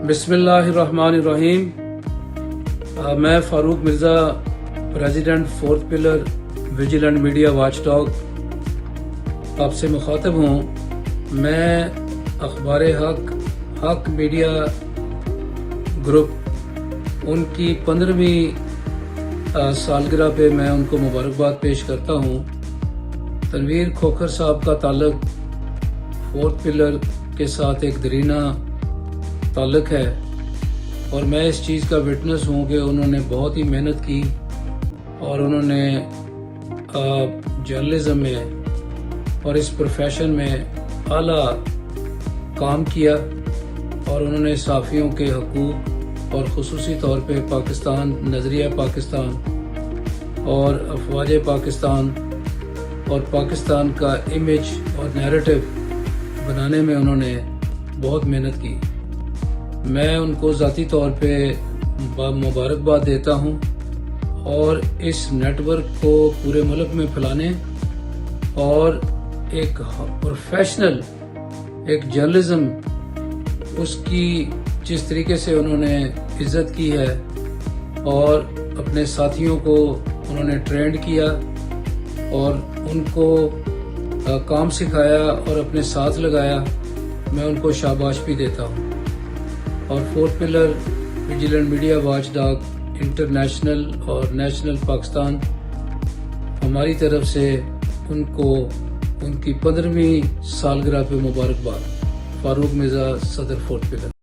بسم اللہ الرحمن الرحیم۔ میں Farooq Mirza, president fourth pillar vigilant media watchdog آپ سے مخاطب ہوں۔ میں اخبار حق میڈیا گروپ ان کی 15ویں سالگرہ پہ میں ان کو مبارکباد پیش کرتا ہوں۔ تنویر کھوکھر صاحب کا تعلق فورتھ پلر کے ساتھ ایک دیرینہ تعلق ہے، اور میں اس چیز کا وٹنس ہوں کہ انہوں نے بہت ہی محنت کی اور انہوں نے جرنلزم میں اور اس پروفیشن میں اعلیٰ کام کیا، اور انہوں نے صحافیوں کے حقوق اور خصوصی طور پہ پاکستان، نظریہ پاکستان اور افواج پاکستان اور پاکستان کا امیج اور نیریٹو بنانے میں انہوں نے بہت محنت کی۔ میں ان کو ذاتی طور پہ مبارکباد دیتا ہوں، اور اس نیٹ ورک کو پورے ملک میں پھیلانے اور ایک پروفیشنل ایک جرنلزم اس کی جس طریقے سے انہوں نے عزت کی ہے اور اپنے ساتھیوں کو انہوں نے ٹرینڈ کیا اور ان کو کام سکھایا اور اپنے ساتھ لگایا، میں ان کو شاباش بھی دیتا ہوں۔ اور fourth pillar vigilant media watchdog international اور نیشنل پاکستان ہماری طرف سے ان کو ان کی 15ویں سالگرہ پہ مبارکباد۔ فاروق مرزا، صدر فورتھ پلر۔